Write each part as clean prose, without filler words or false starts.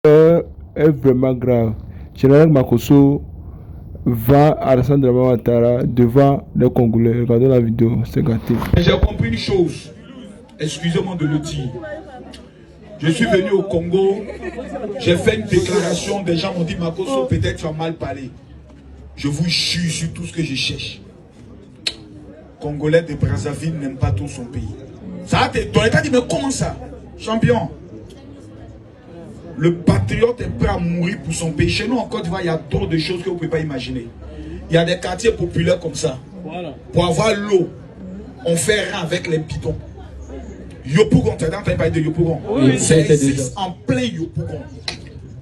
Est vraiment grave. Général Makosso va à la centre de Ouattara devant les Congolais. Regardez la vidéo, c'est gâté. J'ai compris une chose, excusez-moi de le dire. Je suis venu au Congo, j'ai fait une déclaration, des gens m'ont dit Makosso, peut-être tu as mal parlé. Je vous jure sur tout ce que je cherche. Congolais de Brazzaville n'aime pas tout son pays. Ça a été, ton état dit mais comment ça? Champion. Le patriote est prêt à mourir pour son pays. Chez nous en Côte d'Ivoire, il y a trop de choses que vous ne pouvez pas imaginer. Il y a des quartiers populaires comme ça. Voilà. Pour avoir l'eau, on fait rien avec les bidons. Yopougon, tu as entendu parler de Yopougon? Oui, ça existe en plein Yopougon.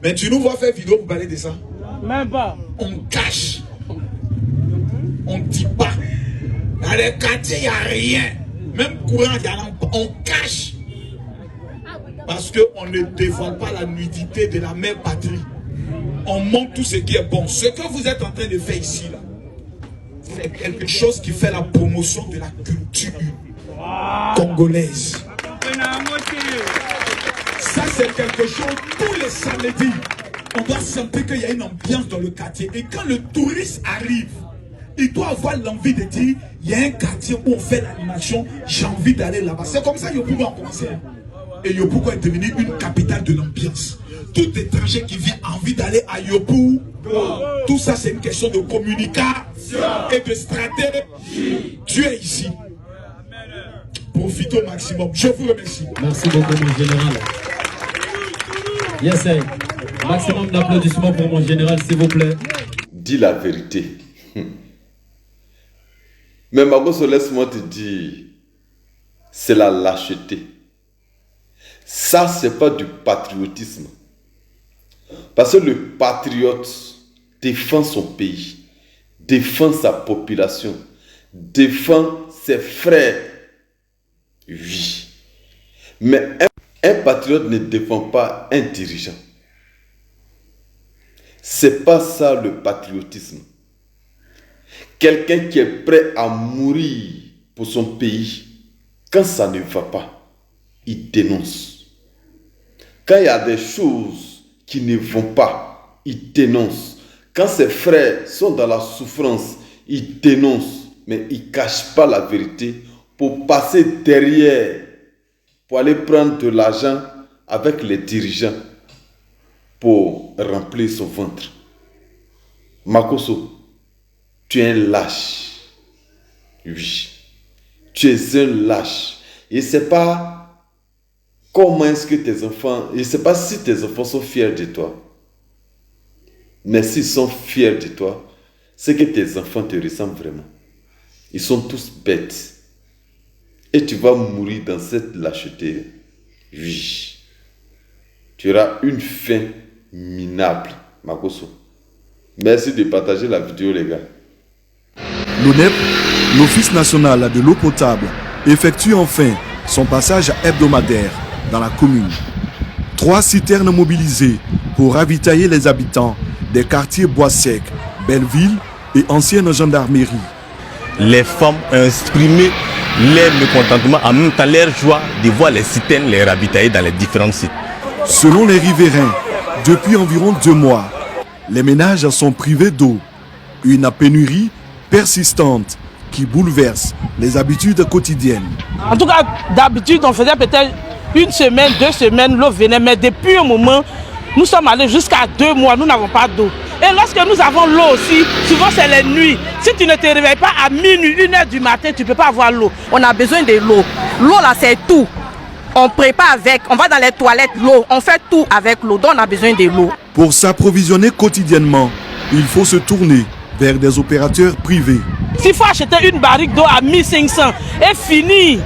Mais tu nous vois faire vidéo pour parler de ça? Même pas. On cache. On ne dit pas. Dans les quartiers, il n'y a rien. Même courant, il y a on cache. Parce qu'on ne dévoile pas la nudité de la mère patrie. On montre tout ce qui est bon. Ce que vous êtes en train de faire ici, là, c'est quelque chose qui fait la promotion de la culture congolaise. Ça, c'est quelque chose, tous les samedis, on doit sentir qu'il y a une ambiance dans le quartier. Et quand le touriste arrive, il doit avoir l'envie de dire, il y a un quartier où on fait l'animation, j'ai envie d'aller là-bas. C'est comme ça que Yopougon a commencé. Et Yopougon est devenu une capitale de l'ambiance. Tout étranger qui vient a envie d'aller à Yopougon. Tout ça, c'est une question de communication et de stratégie. Tu es ici. Profitez au maximum. Je vous remercie. Merci beaucoup, mon général. Yes, sir. Maximum d'applaudissements pour mon général, s'il vous plaît. Dis la vérité. Mais Makosso, laisse-moi te dire, c'est la lâcheté. Ça, c'est pas du patriotisme. Parce que le patriote défend son pays, défend sa population, défend ses frères. Oui. Mais un patriote ne défend pas un dirigeant. C'est pas ça le patriotisme. Quelqu'un qui est prêt à mourir pour son pays, quand ça ne va pas, il dénonce. Quand il y a des choses qui ne vont pas, il dénonce. Quand ses frères sont dans la souffrance, il dénonce. Mais il ne cache pas la vérité pour passer derrière, pour aller prendre de l'argent avec les dirigeants pour remplir son ventre. Makosso, tu es un lâche. Oui. Tu es un lâche. Et c'est pas comment est-ce que tes enfants, je ne sais pas si tes enfants sont fiers de toi. Mais s'ils sont fiers de toi, c'est que tes enfants te ressemblent vraiment. Ils sont tous bêtes. Et tu vas mourir dans cette lâcheté. Oui. Tu auras une fin minable, Makosso. Merci de partager la vidéo, les gars. L'ONEP, l'Office national de l'eau potable, effectue enfin son passage hebdomadaire dans la commune. 3 citernes mobilisées pour ravitailler les habitants des quartiers Bois-Sec, Belleville et ancienne gendarmerie. Les femmes ont exprimé leur mécontentement, en même temps leur joie de voir les citernes les ravitailler dans les différents sites. Selon les riverains, depuis environ 2 mois, les ménages sont privés d'eau. Une pénurie persistante qui bouleverse les habitudes quotidiennes. En tout cas, d'habitude, on faisait peut-être 1 semaine, 2 semaines, l'eau venait, mais depuis un moment, nous sommes allés jusqu'à 2 mois, nous n'avons pas d'eau. Et lorsque nous avons l'eau aussi, souvent c'est les nuits. Si tu ne te réveilles pas à minuit, 1h du matin, tu ne peux pas avoir l'eau. On a besoin de l'eau. L'eau là, c'est tout. On prépare avec, on va dans les toilettes, l'eau, on fait tout avec l'eau, donc on a besoin de l'eau. Pour s'approvisionner quotidienement, il faut se tourner vers des opérateurs privés. S'il faut acheter une barrique d'eau à 1500 et fini,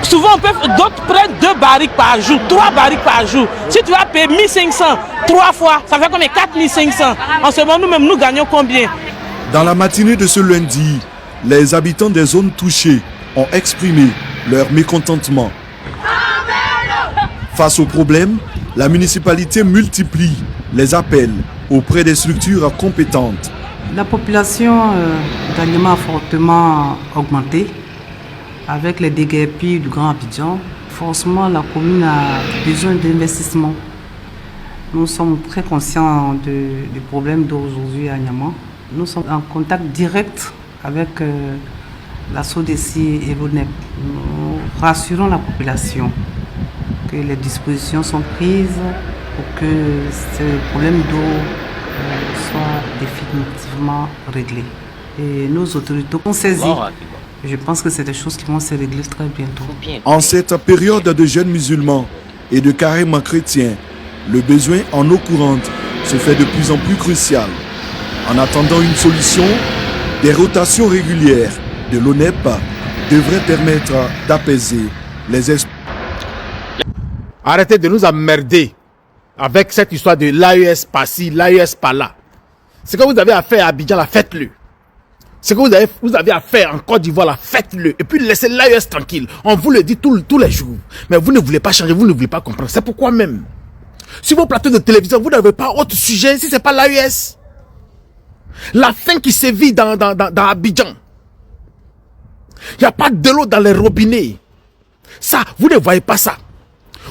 souvent d'autres prennent 2 barriques par jour, 3 barriques par jour. Si tu vas payer 1500 3 fois, ça fait combien? 4500. En ce moment, nous-mêmes, nous gagnons combien? Dans la matinée de ce lundi, les habitants des zones touchées ont exprimé leur mécontentement. Face au problème, la municipalité multiplie les appels auprès des structures compétentes. La population dernièrement a fortement augmenté avec les déguerpis du Grand Abidjan. Forcément, la commune a besoin d'investissement. Nous sommes très conscients du problème d'eau aujourd'hui à Niamey. Nous sommes en contact direct avec la SODECI et l'ONEP. Nous rassurons la population que les dispositions sont prises pour que ce problème d'eau soit définitivement réglé. Et nos autorités ont saisi. Je pense que c'est des choses qui vont se régler très bientôt. En cette période de jeunes musulmans et de carême chrétien, le besoin en eau courante se fait de plus en plus crucial. En attendant une solution, des rotations régulières de l'ONEP devraient permettre d'apaiser les esprits. Arrêtez de nous emmerder avec cette histoire de l'AES par-ci, l'AES par-là. Ce que vous avez à faire à Abidjan, là, faites-le. Ce que vous avez à faire en Côte d'Ivoire, là, faites-le. Et puis laissez l'AES tranquille. On vous le dit tous les jours. Mais vous ne voulez pas changer, vous ne voulez pas comprendre. C'est pourquoi même. Sur vos plateaux de télévision, vous n'avez pas autre sujet si ce n'est pas l'AES. La faim qui sévit dans Abidjan. Il n'y a pas de l'eau dans les robinets. Ça, vous ne voyez pas ça.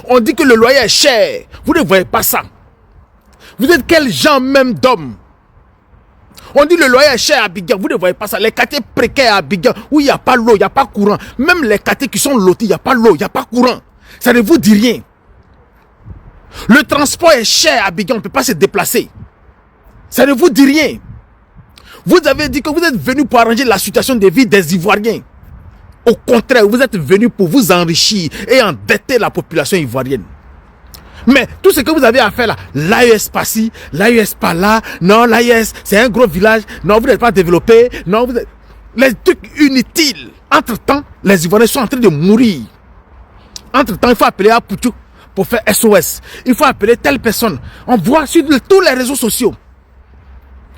On dit que le loyer est cher. Vous ne voyez pas ça. Vous êtes quel genre même d'homme? On dit le loyer est cher à Abidjan. Vous ne voyez pas ça. Les quartiers précaires à Abidjan, où il n'y a pas l'eau, il n'y a pas courant. Même les quartiers qui sont lotis, il n'y a pas l'eau, il n'y a pas courant. Ça ne vous dit rien. Le transport est cher à Abidjan. On ne peut pas se déplacer. Ça ne vous dit rien. Vous avez dit que vous êtes venu pour arranger la situation des vies des Ivoiriens. Au contraire, vous êtes venu pour vous enrichir et endetter la population ivoirienne. Mais tout ce que vous avez à faire là, l'AES par-ci, l'AES par-là, non, l'AES, c'est un gros village, non, vous n'êtes pas développé, non, vous êtes... Les trucs inutiles. Entre-temps, les Ivoiriens sont en train de mourir. Entre-temps, il faut appeler à Poutou pour faire SOS. Il faut appeler telle personne. On voit sur tous les réseaux sociaux.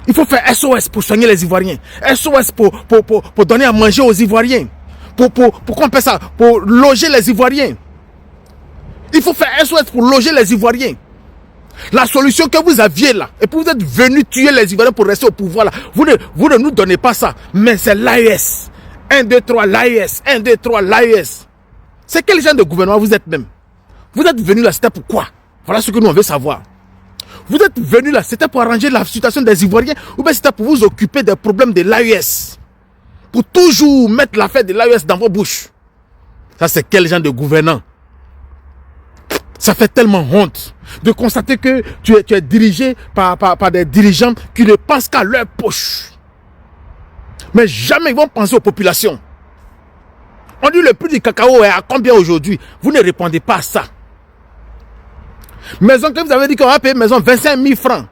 Il faut faire SOS pour soigner les Ivoiriens. SOS pour donner à manger aux Ivoiriens. Pour qu'on appelle ça, pour loger les Ivoiriens. Il faut faire SOS pour loger les Ivoiriens. La solution que vous aviez là, et puis vous êtes venu tuer les Ivoiriens pour rester au pouvoir là, vous ne nous donnez pas ça, mais c'est l'AES. 1, 2, 3, l'AES. 1, 2, 3, l'AES. C'est quel genre de gouvernement vous êtes même? Vous êtes venu là, c'était pourquoi? Voilà ce que nous on veut savoir. Vous êtes venu là, c'était pour arranger la situation des Ivoiriens, ou bien c'était pour vous occuper des problèmes de l'AES? Pour toujours mettre l'affaire de l'AES dans vos bouches. Ça, c'est quel genre de gouvernant? Ça fait tellement honte de constater que tu es dirigé par des dirigeants qui ne pensent qu'à leur poche. Mais jamais ils vont penser aux populations. On dit le prix du cacao est à combien aujourd'hui? Vous ne répondez pas à ça. Maison que vous avez dit qu'on va payer maison 25 000 francs.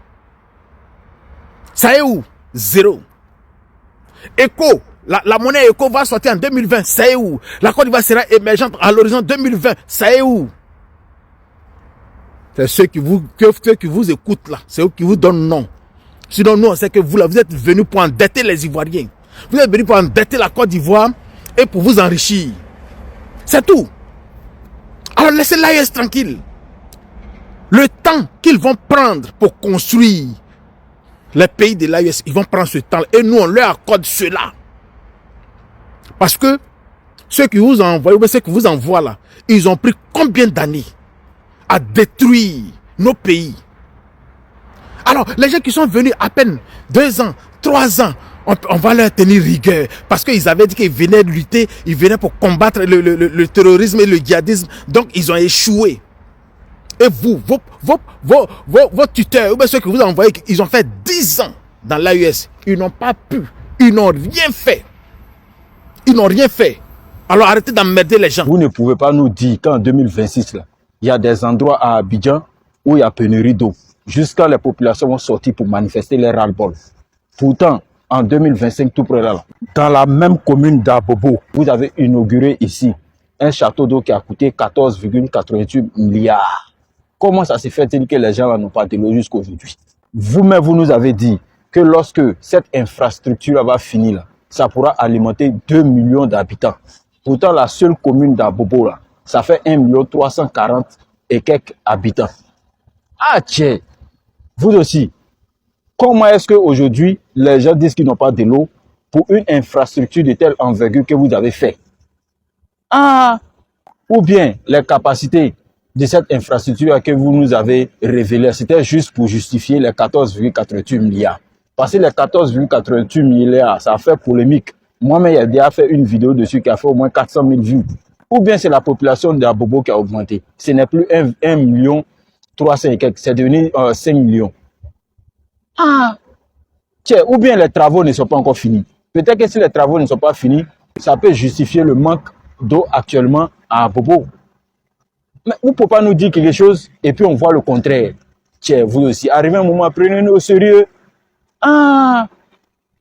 Ça est où? Zéro. Éco. La monnaie éco va sortir en 2020, ça est où? La Côte d'Ivoire sera émergente à l'horizon 2020, ça est où? C'est ceux qui vous écoutent là, c'est eux qui vous donnent non. Sinon nous on sait que vous là, vous êtes venus pour endetter les Ivoiriens. Vous êtes venus pour endetter la Côte d'Ivoire et pour vous enrichir. C'est tout. Alors laissez l'AES tranquille. Le temps qu'ils vont prendre pour construire les pays de l'AES, ils vont prendre ce temps et nous on leur accorde cela. Parce que ceux qui vous envoient, ou ceux qui vous envoient là, ils ont pris combien d'années à détruire nos pays? Alors, les gens qui sont venus à peine 2 ans, 3 ans, on va leur tenir rigueur. Parce qu'ils avaient dit qu'ils venaient lutter, ils venaient pour combattre le terrorisme et le djihadisme. Donc, ils ont échoué. Et vous, vos tuteurs, ou bien ceux que vous envoyez, ils ont fait 10 ans dans l'AES. Ils n'ont pas pu, ils n'ont rien fait. Ils n'ont rien fait. Alors arrêtez d'emmerder les gens. Vous ne pouvez pas nous dire qu'en 2026, là, il y a des endroits à Abidjan où il y a pénurie d'eau. Jusqu'à les populations vont sortir pour manifester leur ras-le-bol. Pourtant, en 2025, tout près là, dans la même commune d'Abobo, vous avez inauguré ici un château d'eau qui a coûté 14,88 milliards. Comment ça se fait-il que les gens là n'ont pas de l'eau jusqu'aujourd'hui? Vous-même, vous nous avez dit que lorsque cette infrastructure va finir là, ça pourra alimenter 2 millions d'habitants. Pourtant, la seule commune d'Abobo, là, ça fait 1 340 000 et quelques habitants. Ah tiens, vous aussi, comment est-ce qu'aujourd'hui, les gens disent qu'ils n'ont pas de l'eau pour une infrastructure de telle envergure que vous avez fait? Ah, ou bien les capacités de cette infrastructure que vous nous avez révélée, c'était juste pour justifier les 14,88 milliards. Parce que les 14,88 milliards, ça a fait polémique. Moi-même, j'ai déjà fait une vidéo dessus qui a fait au moins 400 000 vues. Ou bien c'est la population de Abobo qui a augmenté. Ce n'est plus 1 million 300 et quelques, c'est devenu 5 millions. Ah! Tiens, ou bien les travaux ne sont pas encore finis. Peut-être que si les travaux ne sont pas finis, ça peut justifier le manque d'eau actuellement à Abobo. Mais vous ne pouvez pas nous dire quelque chose et puis on voit le contraire. Tiens, vous aussi, arrivez un moment, prenez-nous au sérieux. Ah!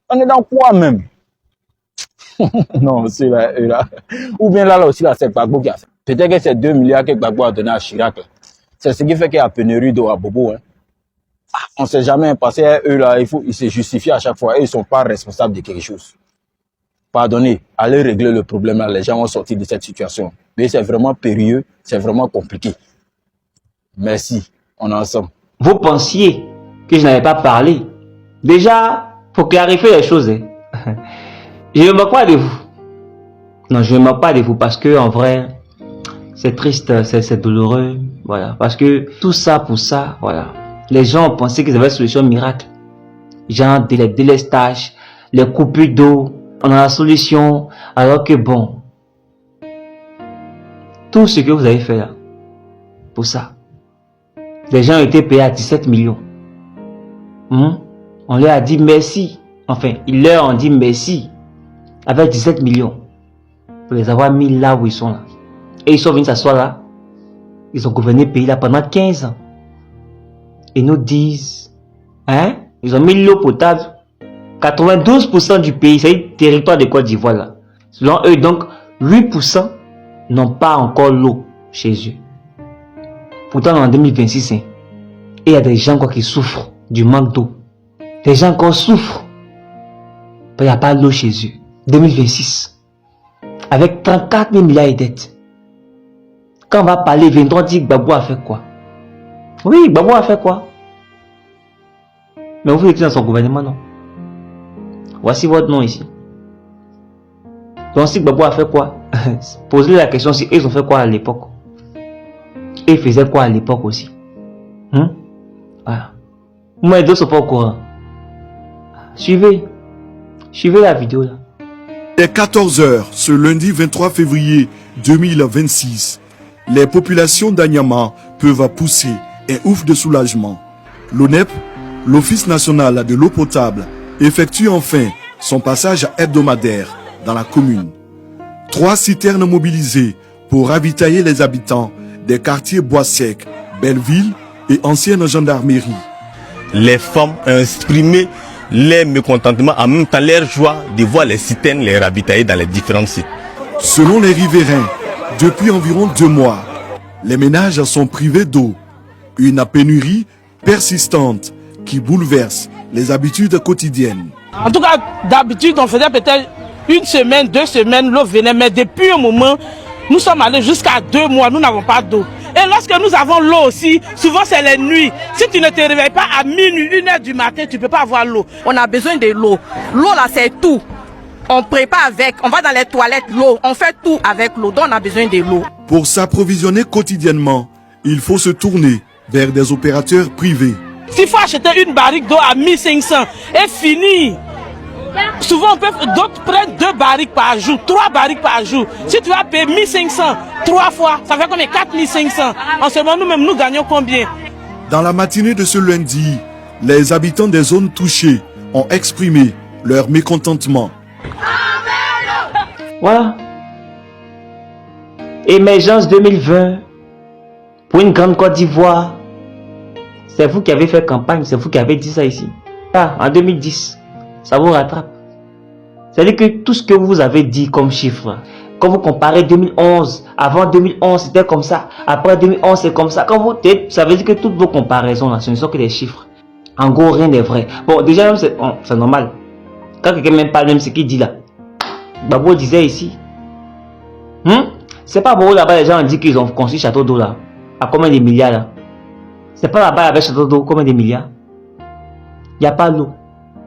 On est dans quoi même? Non, c'est là. Ou bien là aussi, là, c'est Gbagbo qui a fait. Peut-être que c'est 2 milliards que Gbagbo a donné à Chirac. C'est ce qui fait qu'il y a pénurie d'eau à Bobo. Hein. Ah, on ne sait jamais, parce qu'eux, là, ils se justifient à chaque fois. Et ils ne sont pas responsables de quelque chose. Pardonnez, allez régler le problème là. Les gens vont sortir de cette situation. Mais c'est vraiment périlleux, c'est vraiment compliqué. Merci, on est ensemble. Vous pensiez que je n'avais pas parlé. Déjà, il faut clarifier les choses. Hein. Je ne me moque pas de vous. Non, je ne me moque pas de vous parce que en vrai, c'est triste, c'est douloureux. Voilà. Parce que tout ça pour ça, voilà. Les gens ont pensé qu'ils avaient une solution miracle. Genre les délestages, les coupures d'eau, on a la solution. Alors que bon, tout ce que vous avez fait là, pour ça, les gens ont été payés à 17 millions. On leur a dit merci. Enfin, ils leur ont dit merci. Avec 17 millions. Pour les avoir mis là où ils sont là. Et ils sont venus s'asseoir là. Ils ont gouverné le pays là pendant 15 ans. Et nous disent, hein, ils ont mis l'eau potable. 92% du pays, c'est le territoire de Côte d'Ivoire là. Selon eux, donc, 8% n'ont pas encore l'eau chez eux. Pourtant, en 2026, hein, il y a des gens quoi, qui souffrent du manque d'eau. Des gens encore souffrent. Il n'y a pas d'eau chez eux. 2026. Avec 34 000 milliards de dettes. Quand on va parler, viendront dire que Gbagbo a fait quoi? Oui, Gbagbo a fait quoi? Mais vous êtes dans son gouvernement, non? Voici votre nom ici. Donc si Gbagbo a fait quoi? Posez la question si ils ont fait quoi à l'époque. Ils faisaient quoi à l'époque aussi? Voilà. Moi, les deux ne sont pas au courant. Suivez la vidéo là. Il est 14h ce lundi 23 février 2026. Les populations d'Anyama peuvent pousser un ouf de soulagement. L'ONEP, l'Office national de l'eau potable, effectue enfin son passage hebdomadaire dans la commune. 3 citernes mobilisées pour ravitailler les habitants des quartiers Bois-Sec, Belleville et ancienne gendarmerie. Les femmes ont exprimé leur mécontentement, en même temps leur joie de voir les citernes les ravitailler dans les différents sites. Selon les riverains, depuis environ 2 mois, les ménages sont privés d'eau. Une pénurie persistante qui bouleverse les habitudes quotidiennes. En tout cas, d'habitude, on faisait peut-être 1 semaine, 2 semaines, l'eau venait, mais depuis un moment, nous sommes allés jusqu'à 2 mois, nous n'avons pas d'eau. Et lorsque nous avons l'eau aussi, souvent c'est les nuits. Si tu ne te réveilles pas à minuit, 1h du matin, tu ne peux pas avoir l'eau. On a besoin de l'eau. L'eau là, c'est tout. On prépare avec, on va dans les toilettes, l'eau. On fait tout avec l'eau, donc on a besoin de l'eau. Pour s'approvisionner quotidiennement, il faut se tourner vers des opérateurs privés. S'il faut acheter une barrique d'eau à 1500 et fini. Souvent, d'autres prennent 2 barriques par jour, 3 barriques par jour. Si tu vas payer 1500, 3 fois, ça fait combien? 4500. En ce moment, nous-mêmes, nous gagnons combien? Dans la matinée de ce lundi, les habitants des zones touchées ont exprimé leur mécontentement. Voilà. Émergence 2020. Pour une grande Côte d'Ivoire. C'est vous qui avez fait campagne, c'est vous qui avez dit ça ici. Ah, en 2010. Ça vous rattrape. C'est-à-dire que tout ce que vous avez dit comme chiffre, quand vous comparez 2011, avant 2011 c'était comme ça, après 2011 c'est comme ça, quand vous, ça veut dire que toutes vos comparaisons là, ce ne sont que des chiffres. En gros, rien n'est vrai. Bon, déjà, c'est normal. Quand quelqu'un même parle, même ce qu'il dit là, Gbagbo disait ici, c'est pas bon là-bas, les gens ont dit qu'ils ont construit château d'eau là, à combien de milliards là? C'est pas là-bas avec château d'eau, combien de milliards? Il n'y a pas d'eau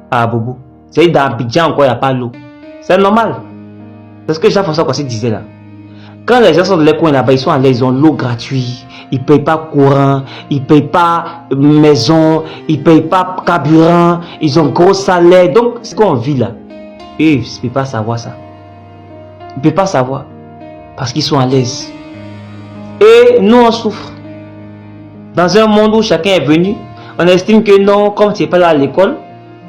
à Bobo. C'est dans Abidjan encore, il n'y a pas l'eau. C'est normal. C'est ce que Jean-François Kouassi disait là. Quand les gens sont de les coins là-bas, ils sont à l'aise, ils ont l'eau gratuite. ils ne payent pas courant, ils ne payent pas maison, ils ne payent pas carburant, ils ont gros salaire. Donc, ce qu'on vit là, ils ne peuvent pas savoir ça. Ils ne peuvent pas savoir. Parce qu'ils sont à l'aise. Et nous, on souffre. Dans un monde où chacun est venu, on estime que non, comme tu n'es pas là à l'école,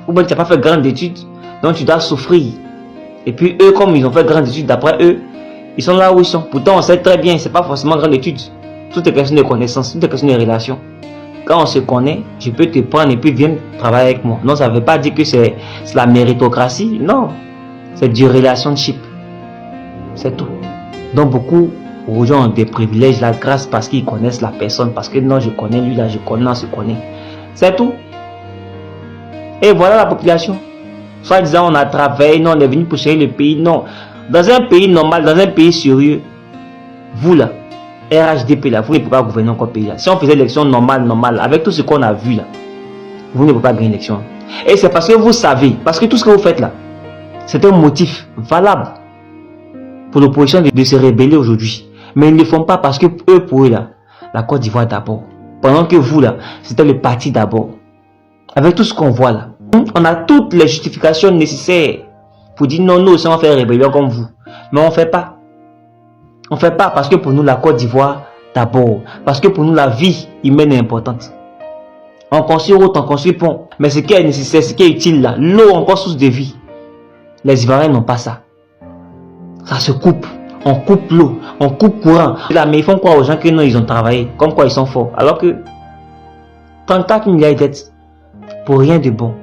ou bien tu n'as pas fait grandes études, donc tu dois souffrir. Et puis eux, comme ils ont fait grandes études, d'après eux, ils sont là où ils sont. Pourtant, on sait très bien, ce n'est pas forcément grande étude. Tout est question de connaissances, tout est question de relations. Quand on se connaît, je peux te prendre et puis viens travailler avec moi. Non, ça ne veut pas dire que c'est la méritocratie. Non, c'est du relationship. C'est tout. Donc beaucoup aux gens ont des privilèges là grâce parce qu'ils connaissent la personne. Parce que non, je connais lui là, je connais, on se connaît. C'est tout. Et voilà la population. Soit disant on a travaillé, non, on est venu pour chercher le pays. Non. Dans un pays normal, dans un pays sérieux, vous là, RHDP là, vous ne pouvez pas gouverner encore pays là. Si on faisait l'élection normale, avec tout ce qu'on a vu là, vous ne pouvez pas gagner l'élection. Et c'est parce que vous savez, parce que tout ce que vous faites là, c'est un motif valable pour l'opposition de se rebeller aujourd'hui. Mais ils ne le font pas parce que eux, pour eux là, la Côte d'Ivoire d'abord. Pendant que vous là, c'était le parti d'abord. Avec tout ce qu'on voit là, on a toutes les justifications nécessaires pour dire non, nous aussi on fait rébellion comme vous. Mais on ne fait pas. On ne fait pas parce que pour nous la Côte d'Ivoire d'abord. Parce que pour nous la vie humaine est importante. On construit route, on construit pont. Mais ce qui est nécessaire, ce qui est utile là, l'eau encore source de vie. Les Ivoiriens n'ont pas ça. Ça se coupe. On coupe l'eau, on coupe courant. Là, mais ils font croire aux gens que non, ils ont travaillé. Comme quoi ils sont forts. Alors que 34 milliards de dettes pour rien de bon.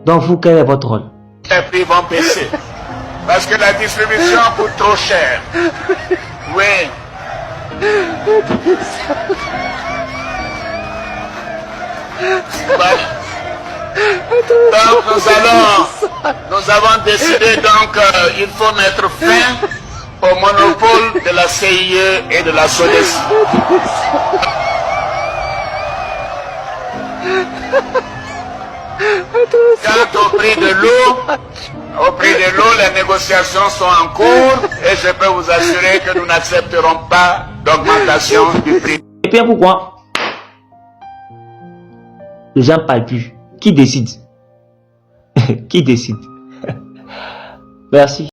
Donc vous, quel est votre rôle? Les prix vont baisser. Parce que la distribution coûte trop cher. Oui. Donc nous avons décidé donc il faut mettre fin au monopole de la CIE et de la SODES. Quant au prix de l'eau, les négociations sont en cours et je peux vous assurer que nous n'accepterons pas d'augmentation du prix. Et puis pourquoi les gens ne parlent plus? Qui décide? Qui décide? Merci.